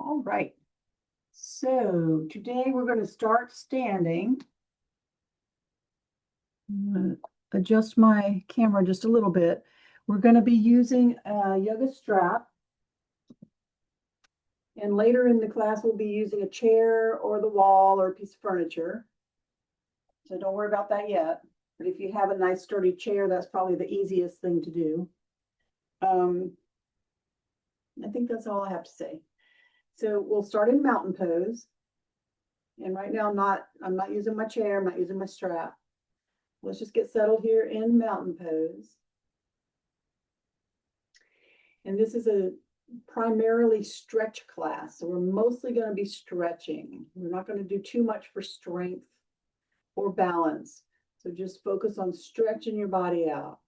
All right. So today we're going to start standing. I'm going to adjust my camera just a little bit. We're going to be using a yoga strap. And later in the class, we'll be using a chair or the wall or a piece of furniture. So don't worry about that yet. But if you have a nice sturdy chair, that's probably the easiest thing to do. I think that's all I have to say. So we'll start in mountain pose. And right now I'm not using my chair, I'm not using my strap. Let's just get settled here in mountain pose. And this is a primarily stretch class. So we're mostly going to be stretching. We're not going to do too much for strength or balance. So just focus on stretching your body out.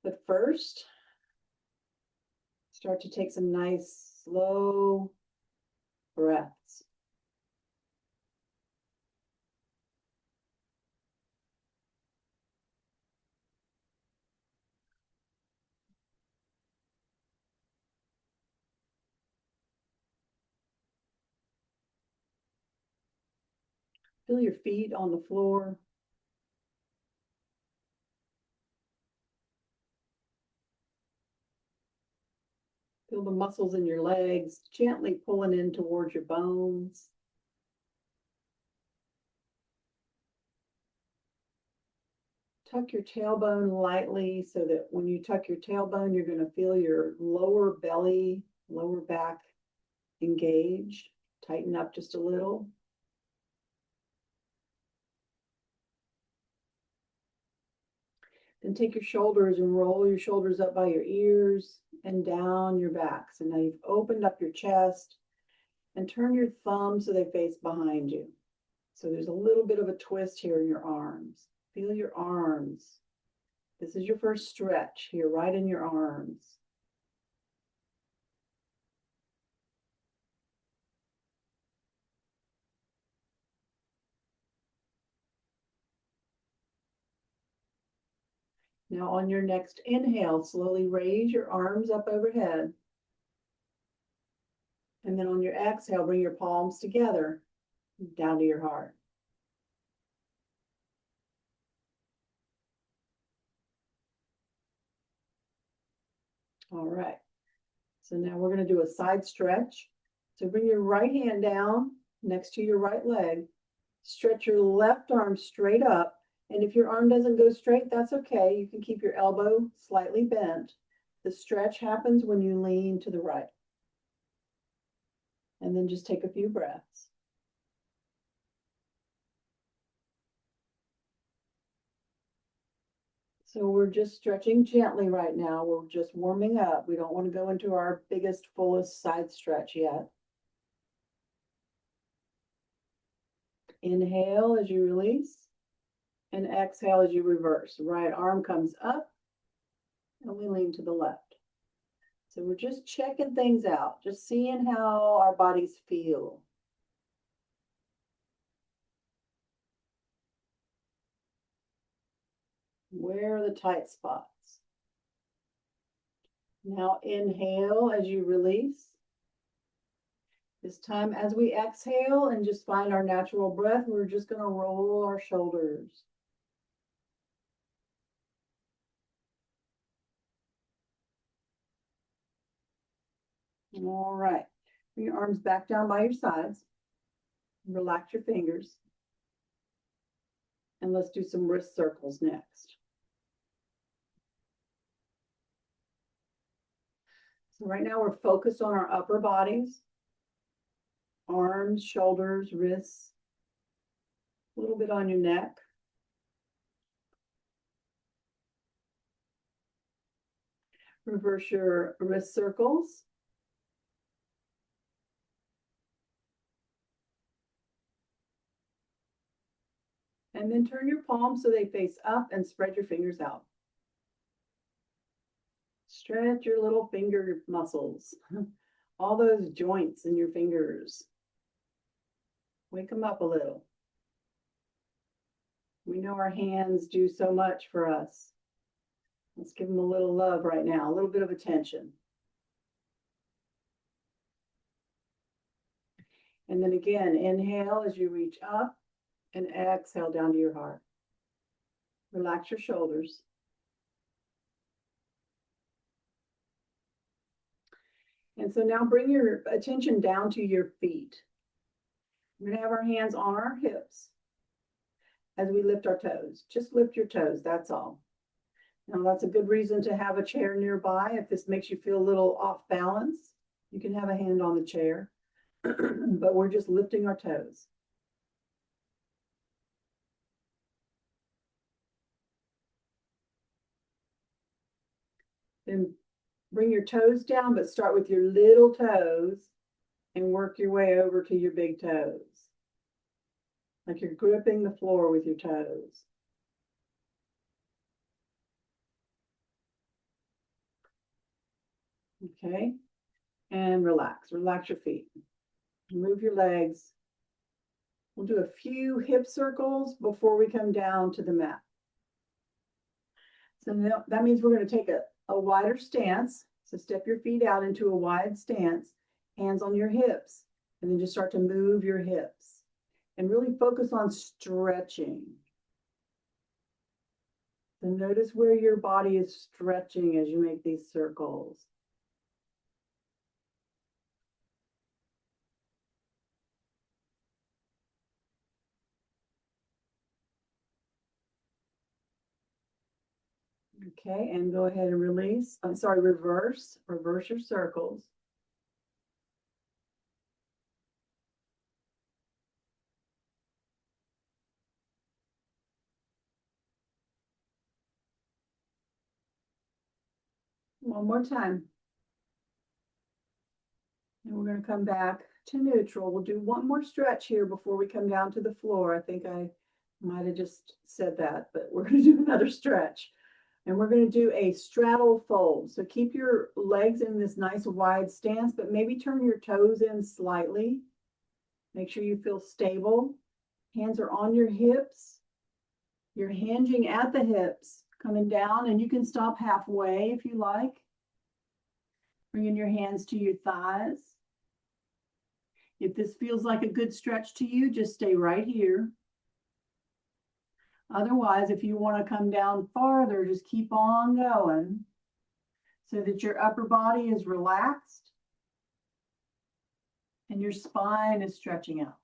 But first, start to take some nice, slow breaths. Feel your feet on the floor. Feel the muscles in your legs gently pulling in towards your bones. Tuck your tailbone lightly so that when you tuck your tailbone, you're going to feel your lower belly, lower back engaged. Tighten up just a little. Then take your shoulders and roll your shoulders up by your ears and down your back. So now you've opened up your chest and turn your thumbs so they face behind you. So there's a little bit of a twist here in your arms. Feel your arms. This is your first stretch here, right in your arms. Now on your next inhale, slowly raise your arms up overhead. And then on your exhale, bring your palms together down to your heart. All right. So now we're going to do a side stretch. So bring your right hand down next to your right leg. Stretch your left arm straight up. And if your arm doesn't go straight, that's okay. You can keep your elbow slightly bent. The stretch happens when you lean to the right. And then just take a few breaths. So we're just stretching gently right now. We're just warming up. We don't want to go into our biggest, fullest side stretch yet. Inhale as you release and exhale as you reverse. Right arm comes up and we lean to the left. So we're just checking things out, just seeing how our bodies feel. Where are the tight spots? Now inhale as you release. This time as we exhale and just find our natural breath, we're just going to roll our shoulders. All right. Bring your arms back down by your sides. Relax your fingers. And let's do some wrist circles next. So right now we're focused on our upper bodies. Arms, shoulders, wrists. A little bit on your neck. Reverse your wrist circles. And then turn your palms so they face up and spread your fingers out. Stretch your little finger muscles, all those joints in your fingers. Wake them up a little. We know our hands do so much for us. Let's give them a little love right now, a little bit of attention. And then again, inhale as you reach up and exhale down to your heart. Relax your shoulders. And so now bring your attention down to your feet. We're going to have our hands on our hips as we lift our toes. Just lift your toes, that's all. Now that's a good reason to have a chair nearby. If this makes you feel a little off balance, you can have a hand on the chair, but we're just lifting our toes. Then bring your toes down, but start with your little toes and work your way over to your big toes. Like you're gripping the floor with your toes. Okay, and relax. Relax your feet. Move your legs. We'll do a few hip circles before we come down to the mat. So now, that means we're going to take a wider stance. So step your feet out into a wide stance, hands on your hips, and then just start to move your hips and really focus on stretching. So notice where your body is stretching as you make these circles. Okay, and go ahead and release. I'm sorry, reverse your circles. One more time. And we're going to come back to neutral. We'll do one more stretch here before we come down to the floor. I think I might have just said that, but we're going to do another stretch. And we're going to do a straddle fold. So keep your legs in this nice wide stance, but maybe turn your toes in slightly. Make sure you feel stable. Hands are on your hips. You're hinging at the hips, coming down, and you can stop halfway if you like. Bringing your hands to your thighs. If this feels like a good stretch to you, just stay right here. Otherwise, if you want to come down farther, just keep on going so that your upper body is relaxed and your spine is stretching out.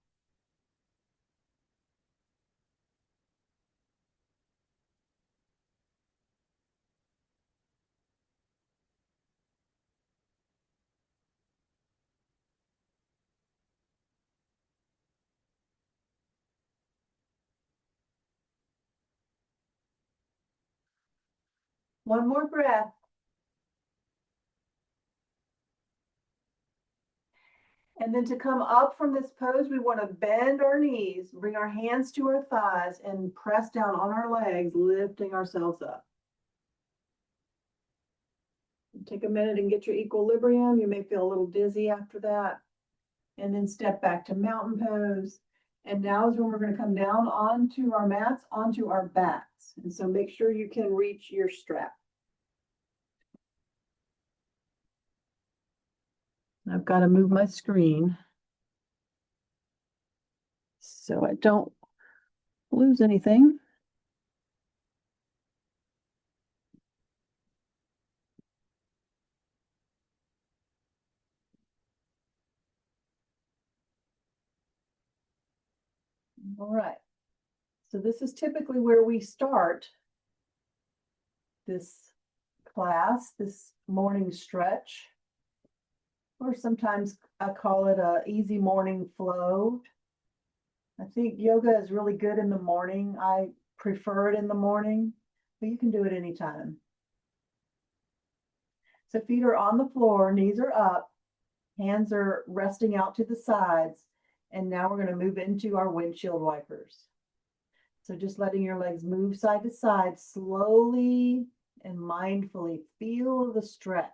One more breath. And then to come up from this pose, we want to bend our knees, bring our hands to our thighs, and press down on our legs, lifting ourselves up. Take a minute and get your equilibrium. You may feel a little dizzy after that. And then step back to mountain pose. And now is when we're going to come down onto our mats, onto our backs. And so make sure you can reach your strap. I've got to move my screen so I don't lose anything. All right. So this is typically where we start this class, this morning stretch, or sometimes I call it a easy morning flow. I think yoga is really good in the morning. I prefer it in the morning, but you can do it anytime. So feet are on the floor, knees are up, hands are resting out to the sides, and now we're going to move into our windshield wipers. So just letting your legs move side to side slowly and mindfully. Feel the stretch.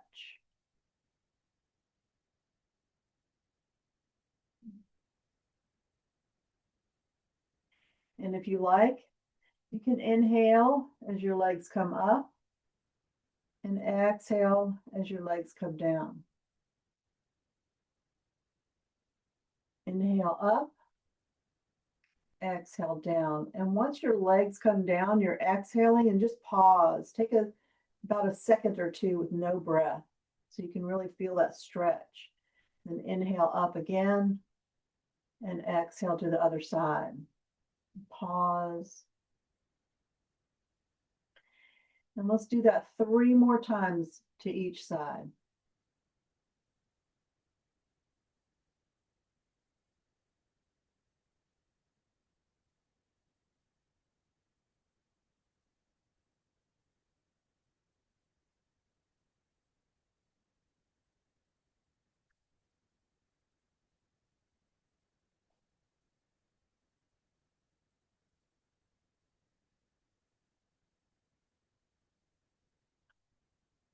And if you like, you can inhale as your legs come up and exhale as your legs come down. Inhale up, exhale down. And once your legs come down, you're exhaling and just pause. Take about a second or two with no breath so you can really feel that stretch. Then inhale up again and exhale to the other side. Pause. And let's do that 3 more times to each side.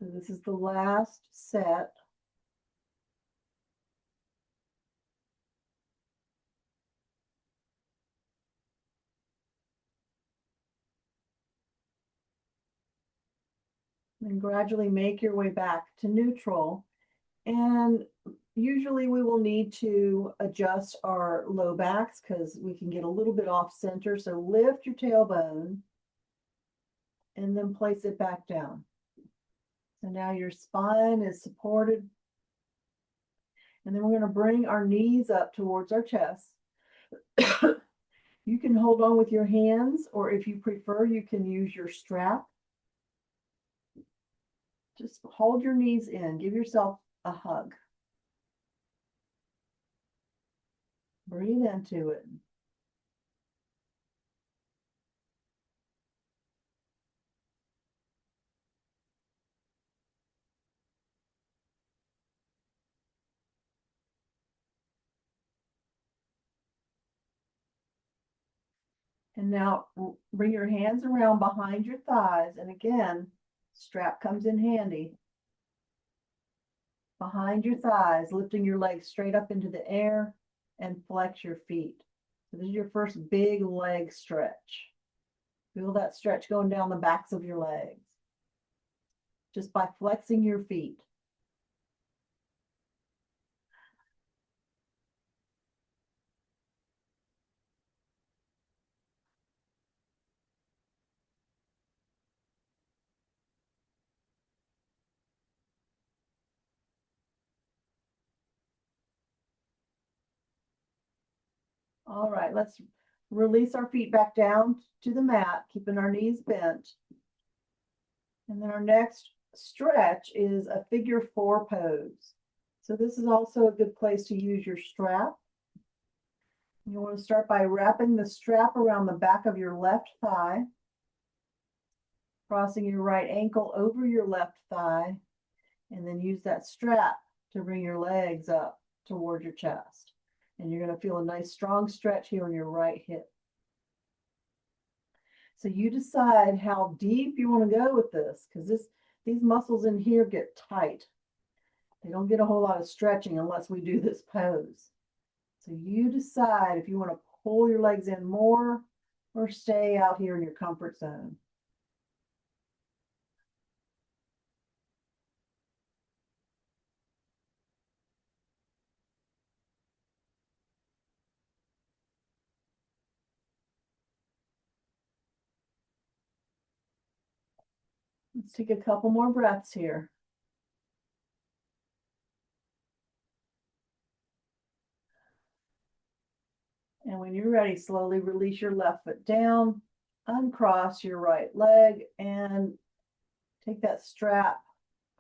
So this is the last set. And gradually make your way back to neutral. And usually we will need to adjust our low backs because we can get a little bit off center. So lift your tailbone and then place it back down. So now your spine is supported. And then we're going to bring our knees up towards our chest. You can hold on with your hands, or if you prefer, you can use your strap. Just hold your knees in. Give yourself a hug. Breathe into it. And now bring your hands around behind your thighs. And again, strap comes in handy. Behind your thighs, lifting your legs straight up into the air and flex your feet. So this is your first big leg stretch. Feel that stretch going down the backs of your legs just by flexing your feet. All right, let's release our feet back down to the mat, keeping our knees bent. And then our next stretch is a figure 4 pose. So this is also a good place to use your strap. You want to start by wrapping the strap around the back of your left thigh, crossing your right ankle over your left thigh, and then use that strap to bring your legs up toward your chest. And you're going to feel a nice strong stretch here on your right hip. So you decide how deep you want to go with this, because these muscles in here get tight. They don't get a whole lot of stretching unless we do this pose. So you decide if you want to pull your legs in more or stay out here in your comfort zone. Let's take a couple more breaths here. And when you're ready, slowly release your left foot down, uncross your right leg, and take that strap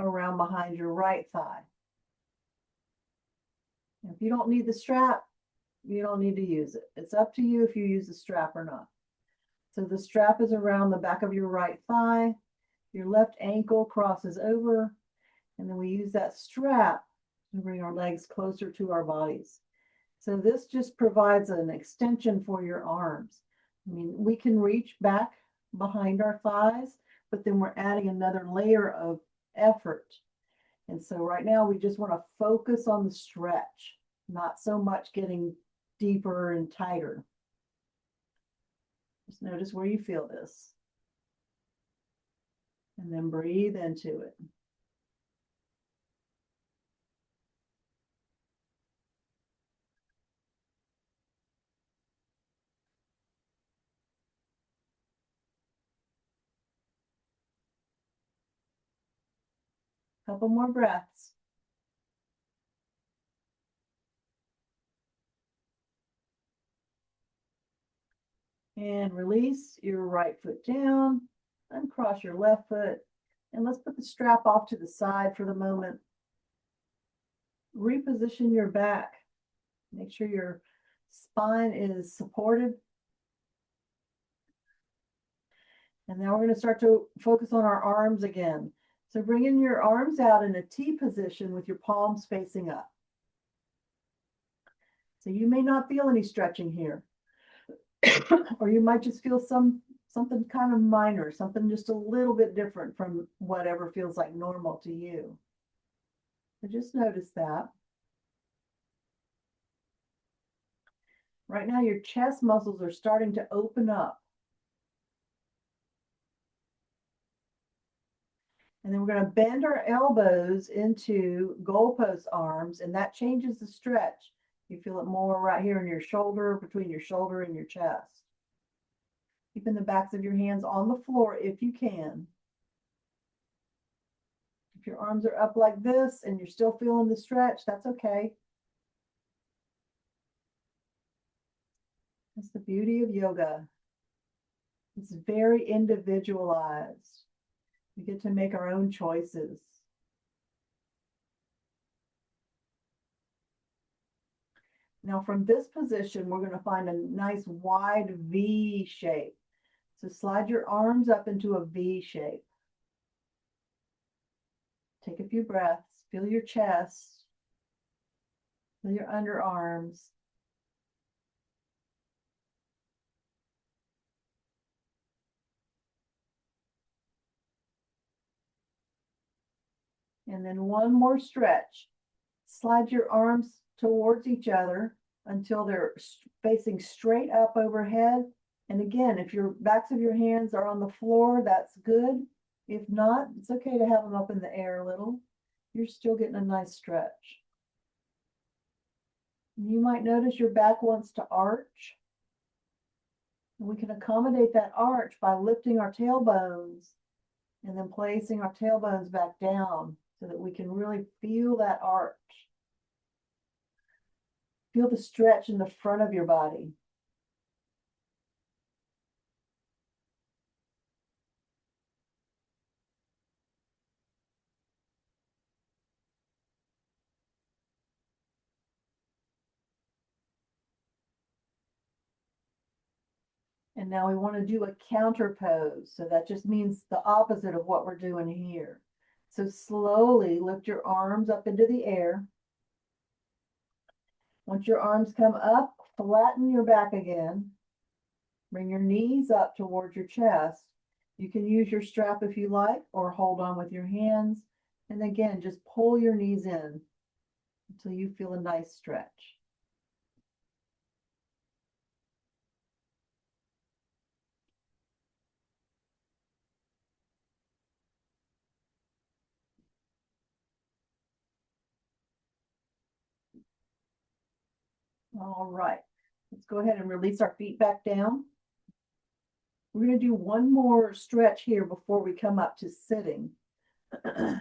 around behind your right thigh. If you don't need the strap, you don't need to use it. It's up to you if you use the strap or not. So the strap is around the back of your right thigh. Your left ankle crosses over, and then we use that strap to bring our legs closer to our bodies. So this just provides an extension for your arms. I mean, we can reach back behind our thighs, but then we're adding another layer of effort. And so right now we just want to focus on the stretch, not so much getting deeper and tighter. Just notice where you feel this. And then breathe into it. Couple more breaths. And release your right foot down, uncross your left foot, and let's put the strap off to the side for the moment. Reposition your back. Make sure your spine is supported. And now we're going to start to focus on our arms again. So bringing your arms out in a T position with your palms facing up. So you may not feel any stretching here. Or you might just feel something kind of minor, something just a little bit different from whatever feels like normal to you. So just notice that. Right now, your chest muscles are starting to open up. And then we're going to bend our elbows into goalpost arms, and that changes the stretch. You feel it more right here in your shoulder, between your shoulder and your chest. Keeping the backs of your hands on the floor if you can. If your arms are up like this and you're still feeling the stretch, that's okay. That's the beauty of yoga. It's very individualized. We get to make our own choices. Now from this position, we're going to find a nice wide V shape. So slide your arms up into a V shape. Take a few breaths, feel your chest, feel your underarms. And then one more stretch. Slide your arms towards each other until they're facing straight up overhead. And again, if your backs of your hands are on the floor, that's good. If not, it's okay to have them up in the air a little. You're still getting a nice stretch. You might notice your back wants to arch. We can accommodate that arch by lifting our tailbones and then placing our tailbones back down so that we can really feel that arch. Feel the stretch in the front of your body. And now we want to do a counter pose. So that just means the opposite of what we're doing here. So slowly lift your arms up into the air. Once your arms come up, flatten your back again. Bring your knees up towards your chest. You can use your strap if you like, or hold on with your hands. And again, just pull your knees in until you feel a nice stretch. All right, let's go ahead and release our feet back down. We're going to do one more stretch here before we come up to sitting. So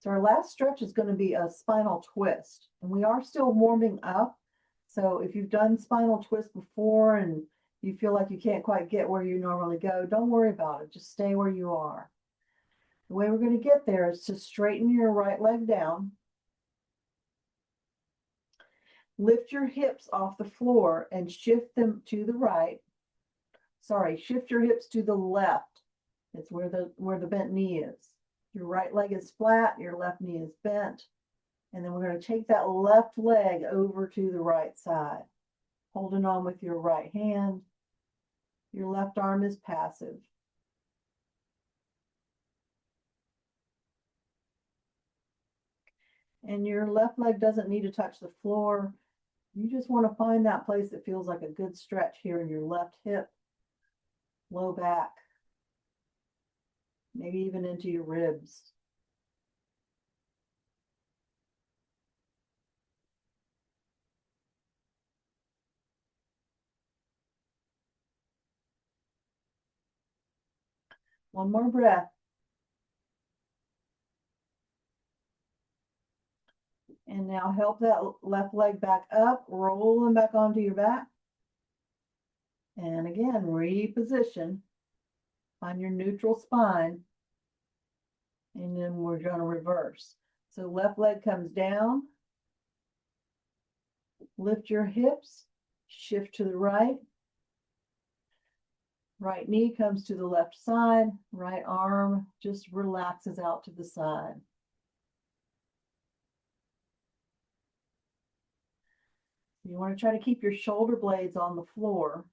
our last stretch is going to be a spinal twist, and we are still warming up. So if you've done spinal twist before and you feel like you can't quite get where you normally go, don't worry about it. Just stay where you are. The way we're going to get there is to straighten your right leg down. Lift your hips off the floor and shift them to the right. Sorry, shift your hips to the left. It's where the bent knee is. Your right leg is flat, your left knee is bent. And then we're going to take that left leg over to the right side, holding on with your right hand. Your left arm is passive. And your left leg doesn't need to touch the floor. You just want to find that place that feels like a good stretch here in your left hip, low back, maybe even into your ribs. One more breath. And now help that left leg back up, roll them back onto your back. And again, reposition. Find your neutral spine. And then we're going to reverse. So left leg comes down. Lift your hips. Shift to the right. Right knee comes to the left side. Right arm just relaxes out to the side. You want to try to keep your shoulder blades on the floor.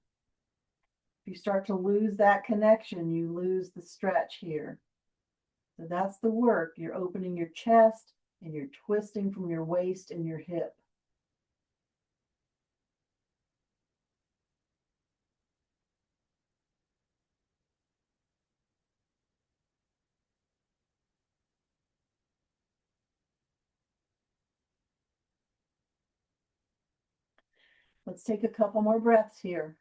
If you start to lose that connection, you lose the stretch here. So that's the work. You're opening your chest and you're twisting from your waist and your hip. Let's take a couple more breaths here.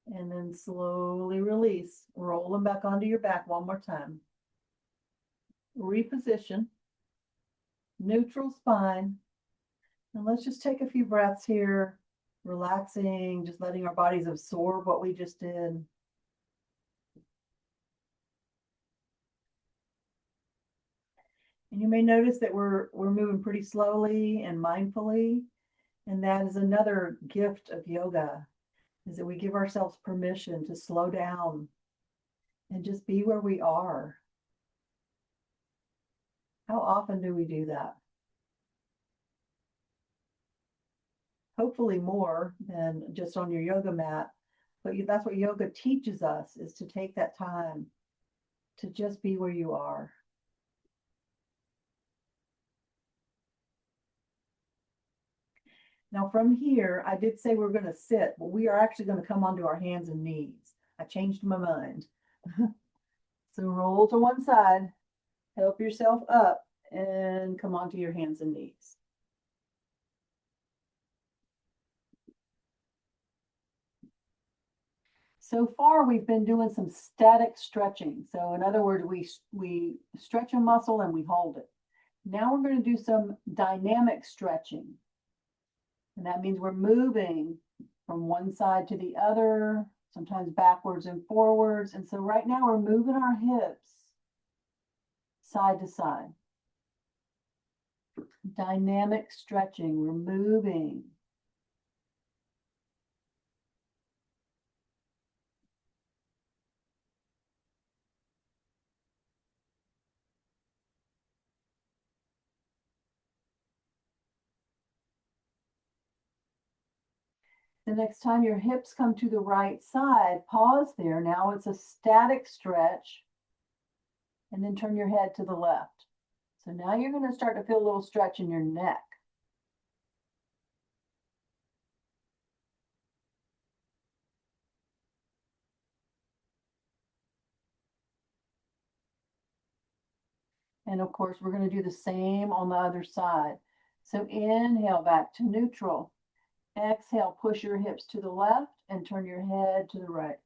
And then slowly release. Roll them back onto your back one more time. Reposition. Neutral spine. And let's just take a few breaths here, relaxing, just letting our bodies absorb what we just did. And you may notice that we're moving pretty slowly and mindfully. And that is another gift of yoga, is that we give ourselves permission to slow down and just be where we are. How often do we do that? Hopefully more than just on your yoga mat, but that's what yoga teaches us, is to take that time to just be where you are. Now from here, I did say we're going to sit, but we are actually going to come onto our hands and knees. I changed my mind. So roll to one side, help yourself up, and come onto your hands and knees. So far, we've been doing some static stretching. So in other words, we stretch a muscle and we hold it. Now we're going to do some dynamic stretching. And that means we're moving from one side to the other, sometimes backwards and forwards. And so right now we're moving our hips side to side. Dynamic stretching, we're moving. The next time your hips come to the right side, pause there. Now it's a static stretch. And then turn your head to the left. So now you're going to start to feel a little stretch in your neck. And of course, we're going to do the same on the other side. So inhale back to neutral. Exhale, push your hips to the left and turn your head to the right.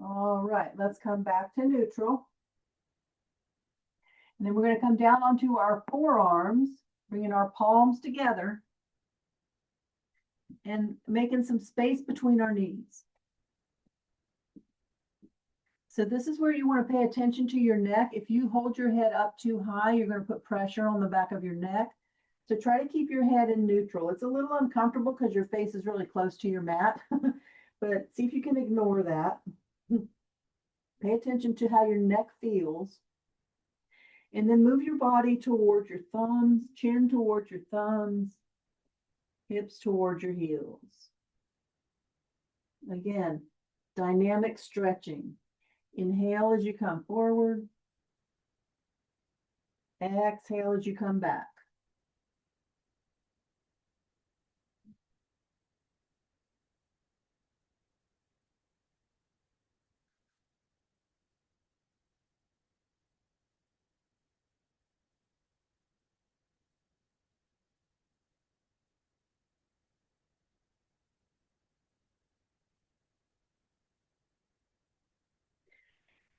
All right, let's come back to neutral. And then we're going to come down onto our forearms, bringing our palms together and making some space between our knees. So this is where you want to pay attention to your neck. If you hold your head up too high, you're going to put pressure on the back of your neck. So try to keep your head in neutral. It's a little uncomfortable because your face is really close to your mat, but see if you can ignore that. Pay attention to how your neck feels. And then move your body towards your thumbs, chin towards your thumbs, hips towards your heels. Again, dynamic stretching. Inhale as you come forward. Exhale as you come back.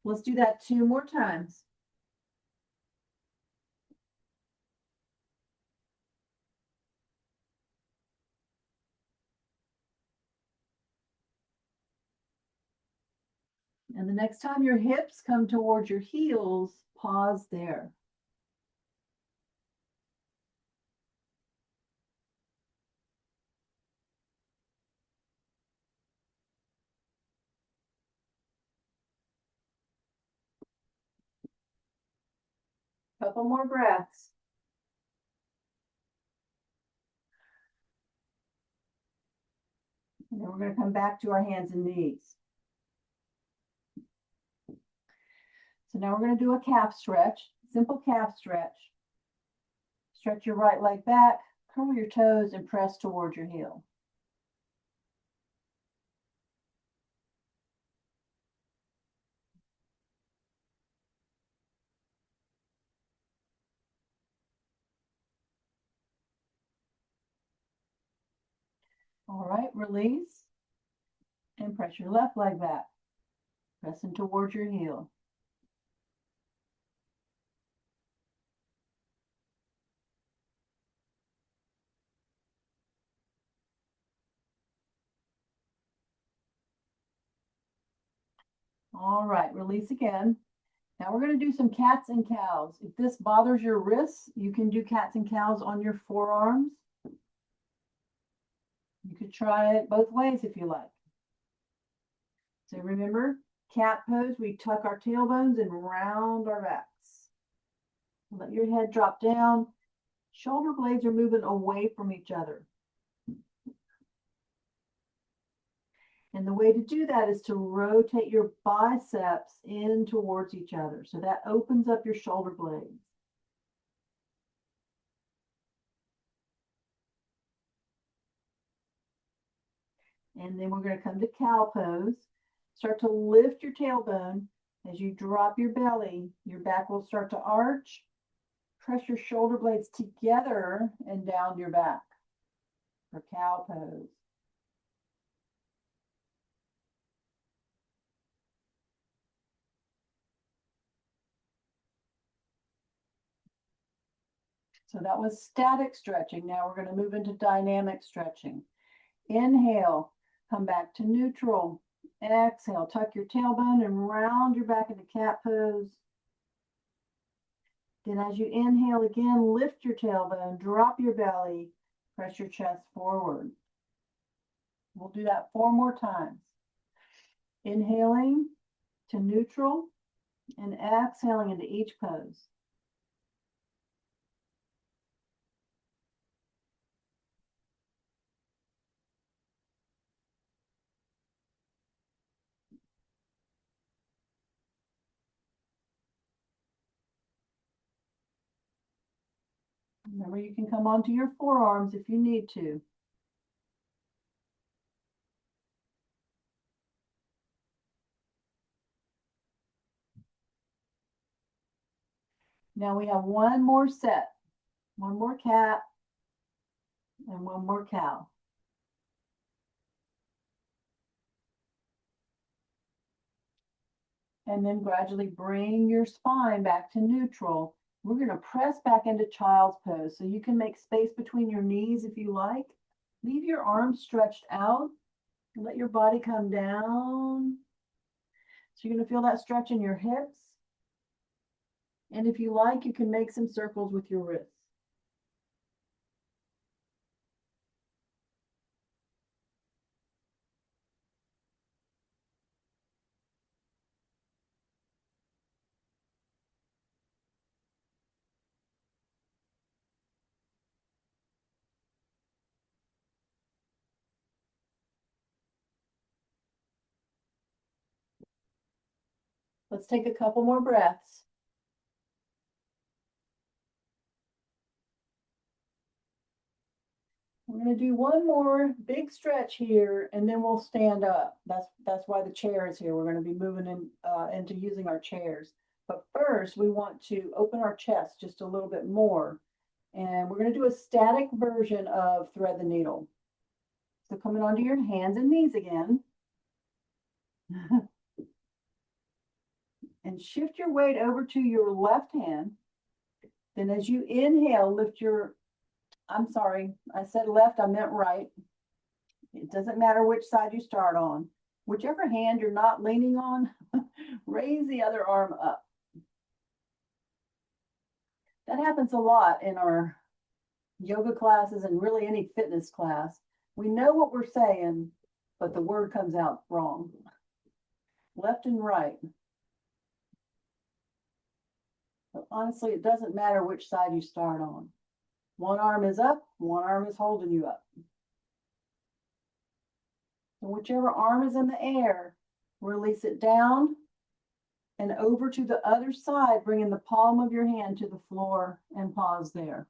Let's do that 2 more times. And the next time your hips come towards your heels, pause there. Couple more breaths. And then we're going to come back to our hands and knees. So now we're going to do a calf stretch, simple calf stretch. Stretch your right leg back, curl your toes, and press towards your heel. All right, release and press your left leg back, pressing towards your heel. All right, release again. Now we're going to do some cats and cows. If this bothers your wrists, you can do cats and cows on your forearms. You could try it both ways if you like. So remember, cat pose, we tuck our tailbones and round our backs. Let your head drop down. Shoulder blades are moving away from each other. And the way to do that is to rotate your biceps in towards each other. So that opens up your shoulder blades. And then we're going to come to cow pose. Start to lift your tailbone. As you drop your belly, your back will start to arch. Press your shoulder blades together and down your back for cow pose. So that was static stretching. Now we're going to move into dynamic stretching. Inhale, come back to neutral. Exhale, tuck your tailbone and round your back into cat pose. Then as you inhale again, lift your tailbone, drop your belly, press your chest forward. We'll do that 4 more times. Inhaling to neutral and exhaling into each pose. Remember, you can come onto your forearms if you need to. Now we have one more set, one more cat and one more cow. And then gradually bring your spine back to neutral. We're going to press back into child's pose. So you can make space between your knees if you like. Leave your arms stretched out. Let your body come down. So you're going to feel that stretch in your hips. And if you like, you can make some circles with your wrists. Let's take a couple more breaths. We're going to do one more big stretch here, and then we'll stand up. That's why the chair is here. We're going to be moving into using our chairs. But first, we want to open our chest just a little bit more. And we're going to do a static version of thread the needle. So coming onto your hands and knees again. and shift your weight over to your left hand. Then as you inhale, lift your, I'm sorry, I said left, I meant right. It doesn't matter which side you start on. Whichever hand you're not leaning on, raise the other arm up. That happens a lot in our yoga classes and really any fitness class. We know what we're saying, but the word comes out wrong. Left and right. But honestly, it doesn't matter which side you start on. One arm is up, one arm is holding you up. So whichever arm is in the air, release it down and over to the other side, bringing the palm of your hand to the floor and pause there.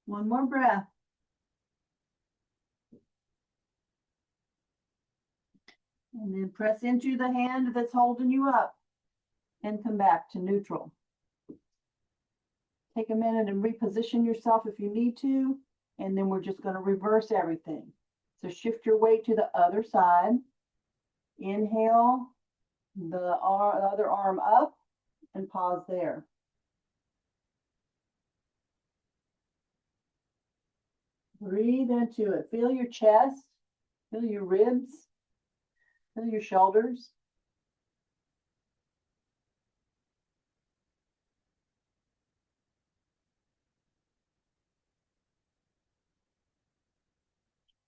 One more breath. And then press into the hand that's holding you up and come back to neutral. Take a minute and reposition yourself if you need to, and then we're just going to reverse everything. So shift your weight to the other side. Inhale the other arm up and pause there. Breathe into it. Feel your chest, feel your ribs, feel your shoulders.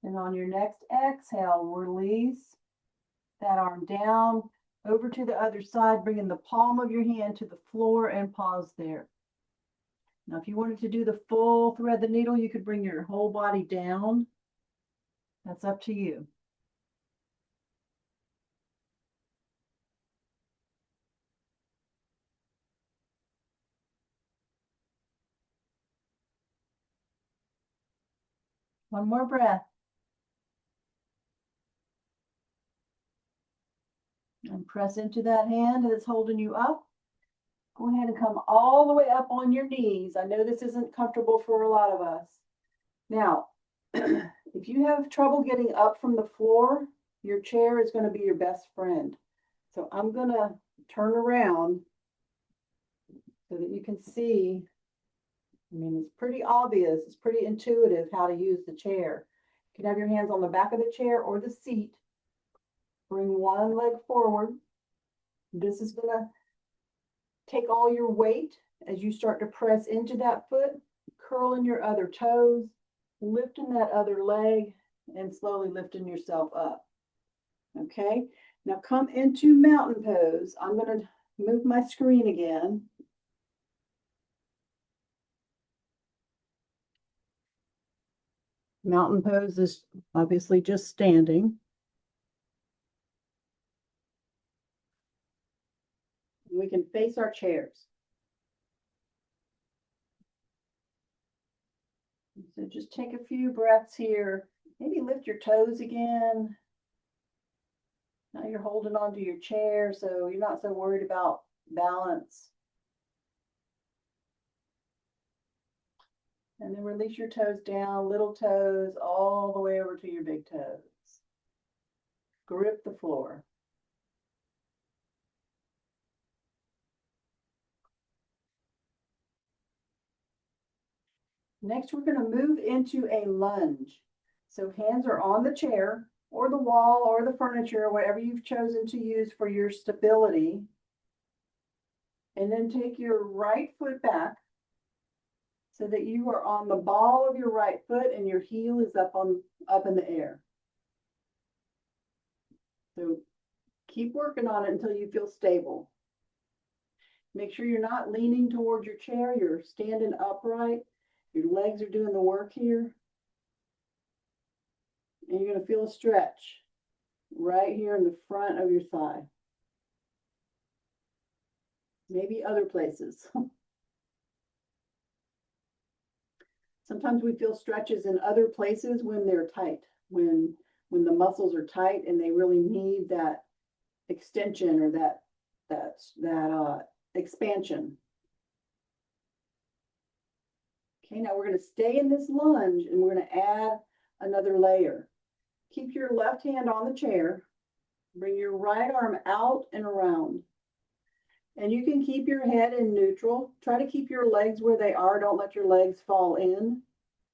And on your next exhale, release that arm down over to the other side, bringing the palm of your hand to the floor and pause there. Now, if you wanted to do the full thread the needle, you could bring your whole body down. That's up to you. One more breath. And press into that hand that's holding you up. Go ahead and come all the way up on your knees. I know this isn't comfortable for a lot of us. Now, if you have trouble getting up from the floor, your chair is going to be your best friend. So I'm going to turn around so that you can see. I mean, it's pretty obvious. It's pretty intuitive how to use the chair. You can have your hands on the back of the chair or the seat. Bring one leg forward. This is going to take all your weight as you start to press into that foot, curling your other toes, lifting that other leg, and slowly lifting yourself up. Okay, now come into mountain pose. I'm going to move my screen again. Mountain pose is obviously just standing. We can face our chairs. So just take a few breaths here. Maybe lift your toes again. Now you're holding onto your chair, so you're not so worried about balance. And then release your toes down, little toes, all the way over to your big toes. Grip the floor. Next, we're going to move into a lunge. So hands are on the chair or the wall or the furniture, or whatever you've chosen to use for your stability. And then take your right foot back so that you are on the ball of your right foot and your heel is up in the air. So keep working on it until you feel stable. Make sure you're not leaning towards your chair. You're standing upright. Your legs are doing the work here. And you're going to feel a stretch right here in the front of your thigh. Maybe other places. Sometimes we feel stretches in other places when they're tight, when the muscles are tight and they really need that extension or that expansion. Okay, now we're going to stay in this lunge and we're going to add another layer. Keep your left hand on the chair. Bring your right arm out and around. And you can keep your head in neutral. Try to keep your legs where they are. Don't let your legs fall in.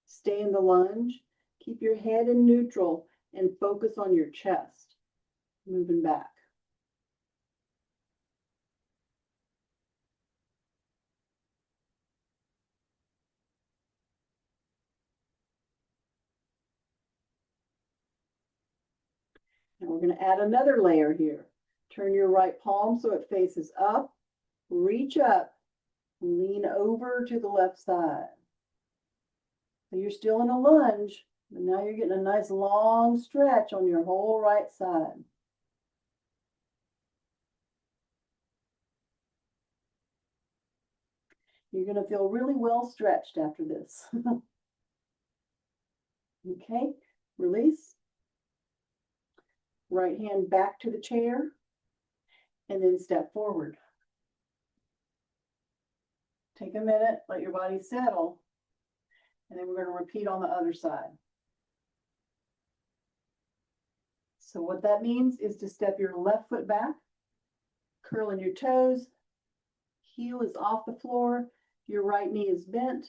Stay in the lunge. Keep your head in neutral and focus on your chest. Moving back. And we're going to add another layer here. Turn your right palm so it faces up. Reach up. Lean over to the left side. So you're still in a lunge, but now you're getting a nice long stretch on your whole right side. You're going to feel really well stretched after this. Okay, release. Right hand back to the chair, and then step forward. Take a minute, let your body settle, and then we're going to repeat on the other side. So what that means is to step your left foot back, curling your toes, heel is off the floor, your right knee is bent.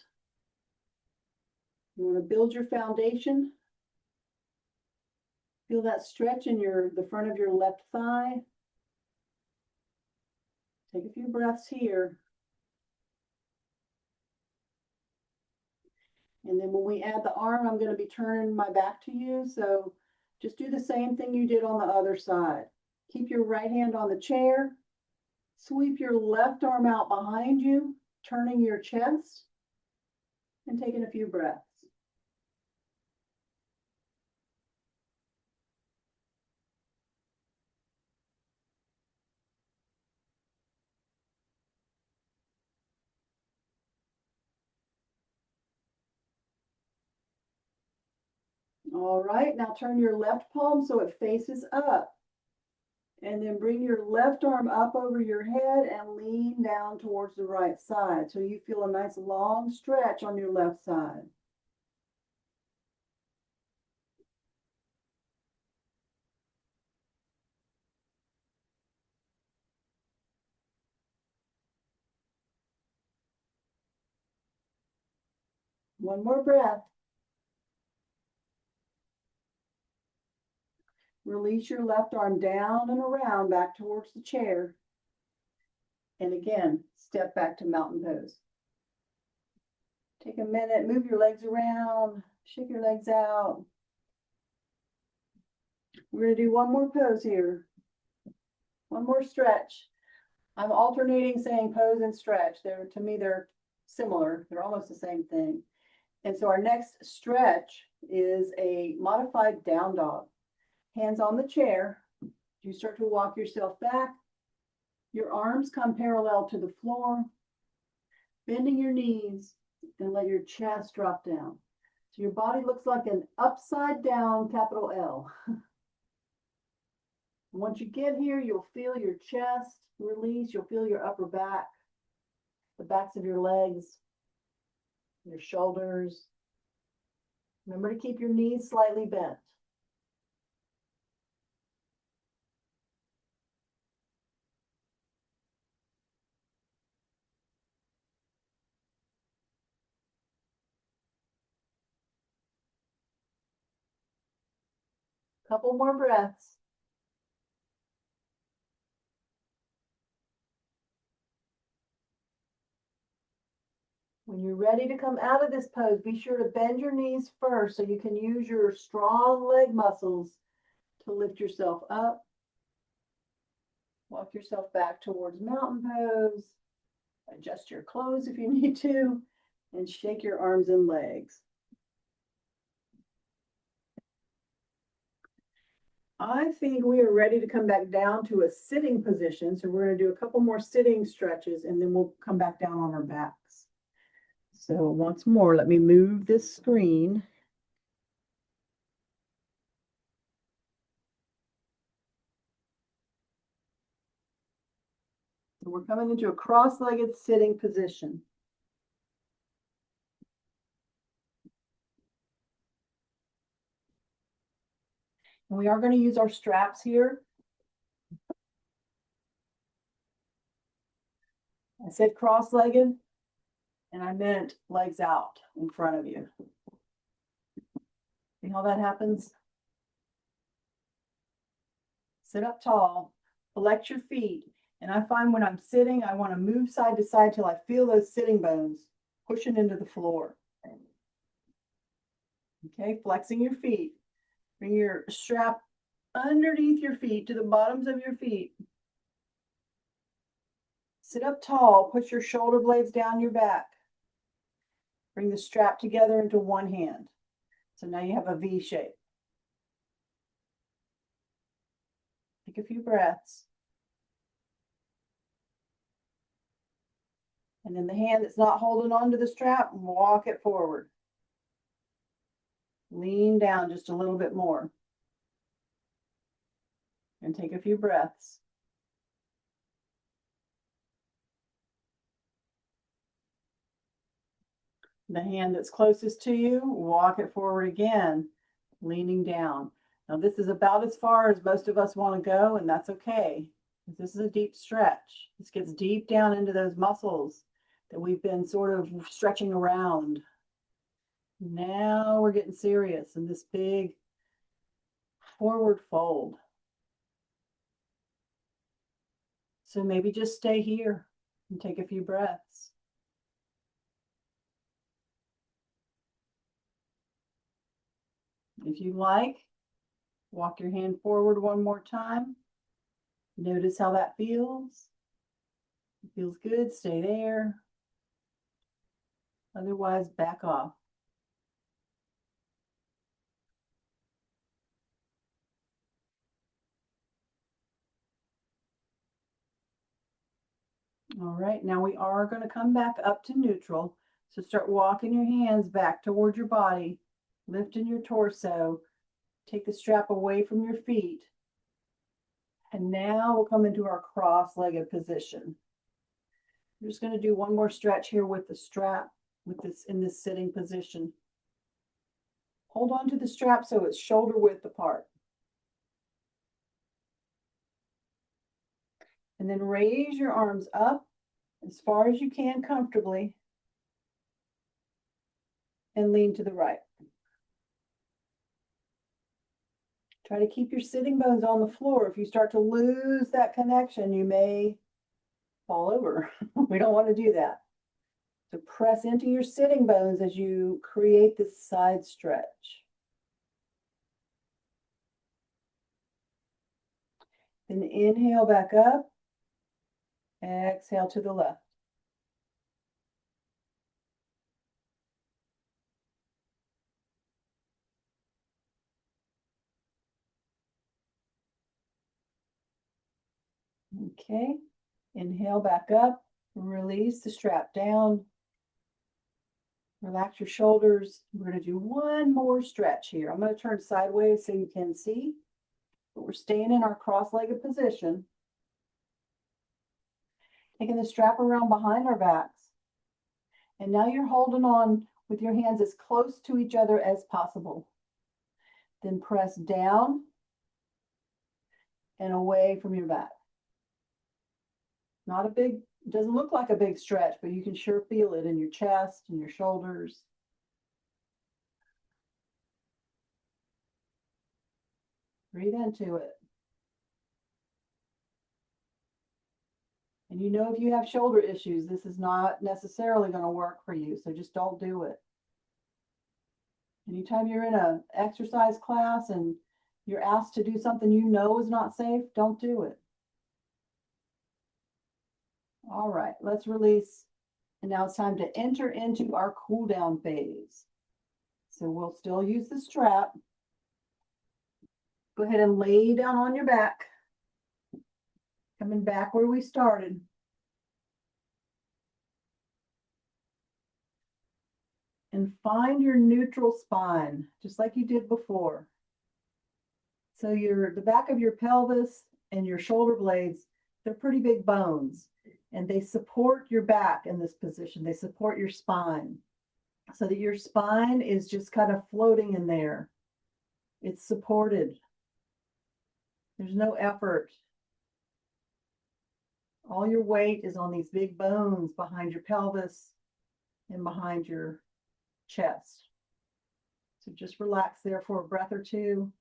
You want to build your foundation. Feel that stretch in the front of your left thigh. Take a few breaths here. And then when we add the arm, I'm going to be turning my back to you. So just do the same thing you did on the other side. Keep your right hand on the chair. Sweep your left arm out behind you, turning your chest and taking a few breaths. All right, now turn your left palm so it faces up. And then bring your left arm up over your head and lean down towards the right side. So you feel a nice long stretch on your left side. One more breath. Release your left arm down and around back towards the chair. And again, step back to mountain pose. Take a minute, move your legs around, shake your legs out. We're going to do one more pose here. One more stretch. I'm alternating saying pose and stretch. To me, they're similar. They're almost the same thing. And so our next stretch is a modified down dog. Hands on the chair. You start to walk yourself back. Your arms come parallel to the floor, bending your knees, and let your chest drop down. So your body looks like an upside down capital L. Once you get here, you'll feel your chest release. You'll feel your upper back, the backs of your legs, your shoulders. Remember to keep your knees slightly bent. Couple more breaths. When you're ready to come out of this pose, be sure to bend your knees first so you can use your strong leg muscles to lift yourself up. Walk yourself back towards mountain pose. Adjust your clothes if you need to, and shake your arms and legs. I think we are ready to come back down to a sitting position. So we're going to do a couple more sitting stretches and then we'll come back down on our backs. So once more, let me move this screen. So we're coming into a cross-legged sitting position. And we are going to use our straps here. I said cross-legged, and I meant legs out in front of you. See how that happens? Sit up tall, flex your feet. And I find when I'm sitting, I want to move side to side till I feel those sitting bones pushing into the floor. Okay, flexing your feet. Bring your strap underneath your feet to the bottoms of your feet. Sit up tall, put your shoulder blades down your back. Bring the strap together into one hand. So now you have a V shape. Take a few breaths. And then the hand that's not holding on to the strap, walk it forward. Lean down just a little bit more. And take a few breaths. The hand that's closest to you, walk it forward again, leaning down. Now this is about as far as most of us want to go, and that's okay. This is a deep stretch. This gets deep down into those muscles that we've been sort of stretching around. Now we're getting serious in this big forward fold. So maybe just stay here and take a few breaths. If you like, walk your hand forward one more time. Notice how that feels. It feels good, stay there. Otherwise, back off. All right, now we are going to come back up to neutral. So start walking your hands back towards your body, lifting your torso. Take the strap away from your feet. And now we'll come into our cross-legged position. I'm just going to do one more stretch here with the strap, in this sitting position. Hold on to the strap so it's shoulder width apart. And then raise your arms up as far as you can comfortably and lean to the right. Try to keep your sitting bones on the floor. If you start to lose that connection, you may fall over. We don't want to do that. So press into your sitting bones as you create this side stretch. Then inhale back up. Exhale to the left. Okay, inhale back up, release the strap down, relax your shoulders. We're going to do one more stretch here. I'm going to turn sideways so you can see, but we're staying in our cross-legged position. Taking the strap around behind our backs. And now you're holding on with your hands as close to each other as possible. Then press down and away from your back. Not a big, doesn't look like a big stretch, but you can sure feel it in your chest and your shoulders. Breathe into it. And you know, if you have shoulder issues, this is not necessarily going to work for you, so just don't do it. Anytime you're in an exercise class and you're asked to do something you know is not safe, don't do it. All right, let's release. And now it's time to enter into our cool down phase. So we'll still use the strap. Go ahead and lay down on your back. Coming back where we started. And find your neutral spine, just like you did before. So the back of your pelvis and your shoulder blades, they're pretty big bones. And they support your back in this position. They support your spine so that your spine is just kind of floating in there. It's supported. There's no effort. All your weight is on these big bones behind your pelvis and behind your chest. So just relax there for a breath or two.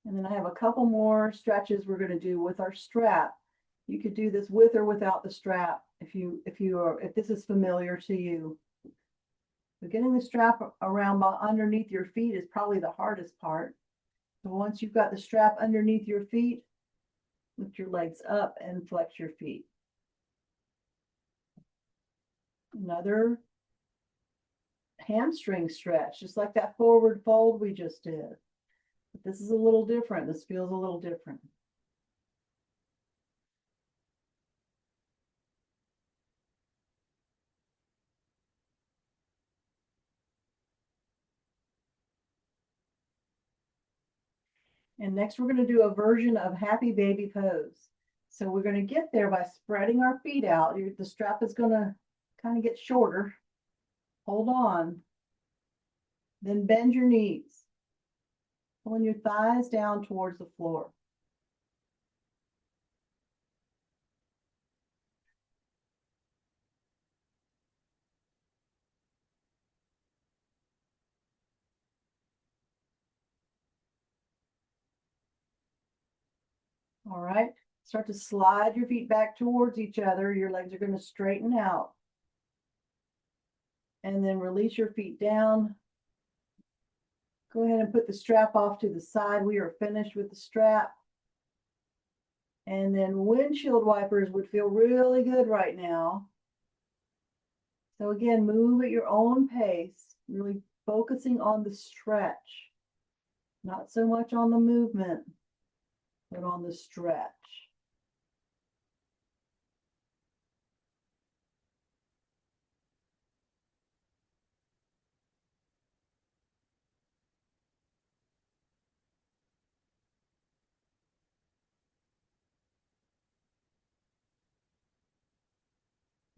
And then I have a couple more stretches we're going to do with our strap. You could do this with or without the strap if this is familiar to you. But getting the strap around underneath your feet is probably the hardest part. So once you've got the strap underneath your feet, lift your legs up and flex your feet. Another hamstring stretch, just like that forward fold we just did. But this is a little different. This feels a little different. And next we're going to do a version of happy baby pose. So we're going to get there by spreading our feet out. The strap is going to kind of get shorter. Hold on. Then bend your knees. Pulling your thighs down towards the floor. All right. Start to slide your feet back towards each other. Your legs are going to straighten out. And then release your feet down. Go ahead and put the strap off to the side. We are finished with the strap. And then windshield wipers would feel really good right now. So again, move at your own pace, really focusing on the stretch, not so much on the movement, but on the stretch.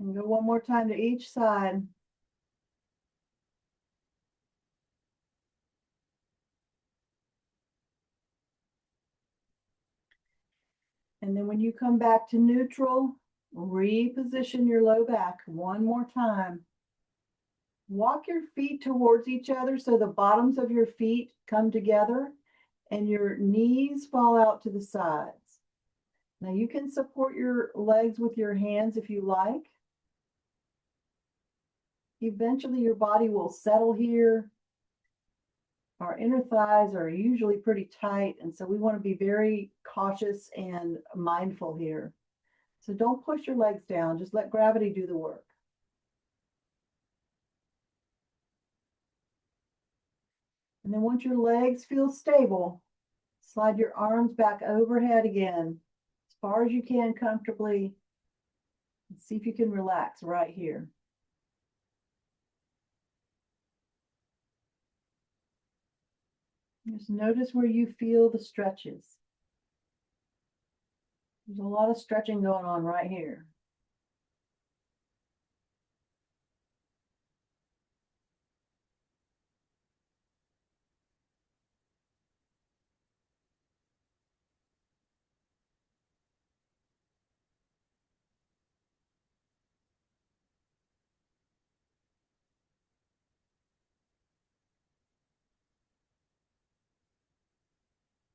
And go one more time to each side. And then when you come back to neutral, reposition your low back one more time. Walk your feet towards each other so the bottoms of your feet come together and your knees fall out to the sides. Now you can support your legs with your hands if you like. Eventually your body will settle here. Our inner thighs are usually pretty tight, and so we want to be very cautious and mindful here. So don't push your legs down, just let gravity do the work. And then once your legs feel stable, slide your arms back overhead again, as far as you can comfortably. And see if you can relax right here. Just notice where you feel the stretches. There's a lot of stretching going on right here.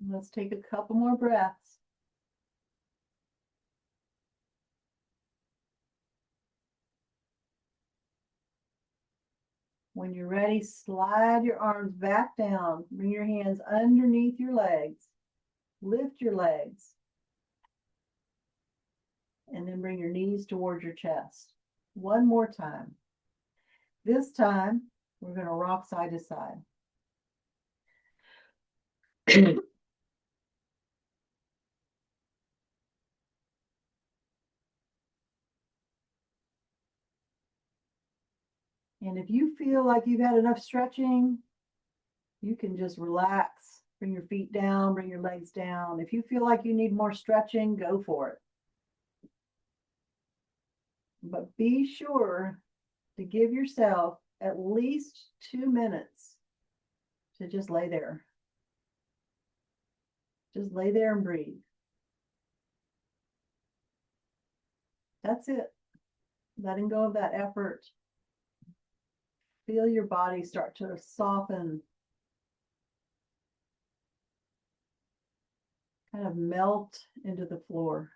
Let's take a couple more breaths. When you're ready, slide your arms back down. Bring your hands underneath your legs. Lift your legs. And then bring your knees towards your chest. One more time. This time, we're going to rock side to side. And if you feel like you've had enough stretching, you can just relax. Bring your feet down, bring your legs down. If you feel like you need more stretching, go for it. But be sure to give yourself at least 2 minutes to just lay there. Just lay there and breathe. That's it. Letting go of that effort. Feel your body start to soften, kind of melt into the floor.